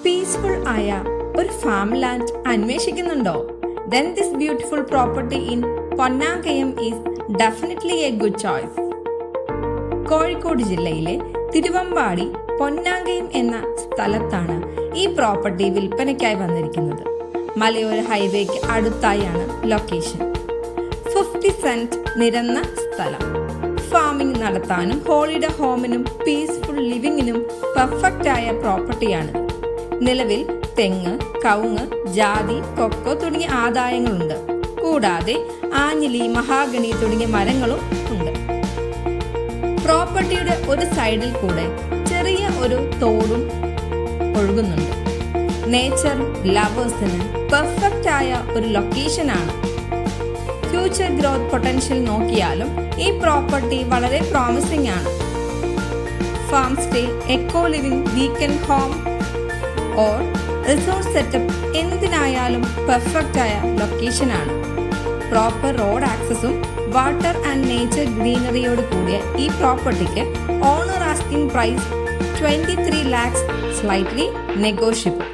Peaceful ആയ ഒരു farm land അന്വേഷിക്കുന്നുണ്ടോ? Then this beautiful property in Ponnankayam is definitely a good choice. Kozhikode ജില്ലയിലെ തിരുവമ്പാടി പൊന്നാങ്കയം എന്ന സ്ഥലത്താണ് ഈ പ്രോപ്പർട്ടി വിൽപ്പനയ്ക്കായി വന്നിരിക്കുന്നത്. മലയോര ഹൈവേക്ക് അടുത്തായാണ് ലൊക്കേഷൻ. 50 സെന്റ് നിരന്ന സ്ഥലം. ഫാമിംഗ് നടത്താനും ഹോളിഡേ ഹോമിനും പീസ്ഫുൾ ലിവിങ്ങിനും പെർഫെക്റ്റ് ആയ പ്രോപ്പർട്ടിയാണ്. നിലവിൽ തെങ്ങ്, കവുങ്ങ്, ജാതി, കൊക്കോ തുടങ്ങിയ ആദായങ്ങളുണ്ട്. കൂടാതെ ആഞ്ഞിലി, മഹാഗണി തുടങ്ങിയ മരങ്ങളും ഉണ്ട്. പ്രോപ്പർട്ടിയുടെ ഒരു സൈഡിൽ കൂടെ ചെറിയ ഒരു തോടും ഒഴുകുന്നുണ്ട്. നേച്ചർ ലവേഴ്സിന് പെർഫെക്റ്റ് ആയ ഒരു ലൊക്കേഷനാണ്. ഫ്യൂച്ചർ ഗ്രോത്ത് പൊട്ടൻഷ്യൽ നോക്കിയാലും ഈ പ്രോപ്പർട്ടി വളരെ പ്രോമിസിംഗ് ആണ്. Farm stay, eco living, weekend home or resort setup എന്തിനായാലും പെർഫെക്റ്റ് ആയ ലൊക്കേഷനാണ്. പ്രോപ്പർ റോഡ് ആക്സസും വാട്ടർ ആൻഡ് നേച്ചർ ഗ്രീനറിയോട് കൂടിയ ഈ പ്രോപ്പർട്ടിക്ക് owner asking price 23 lakhs, slightly negotiable.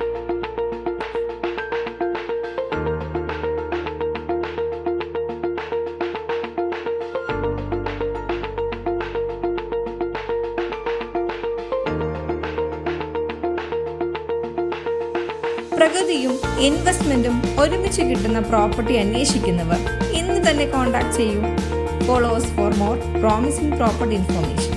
പ്രകൃതിയും ഇൻവെസ്റ്റ്മെന്റും ഒരുമിച്ച് കിട്ടുന്ന പ്രോപ്പർട്ടി അന്വേഷിക്കുന്നവർ ഇന്ന് തന്നെ കോൺടാക്ട് ചെയ്യൂ. Follow us for more promising property information.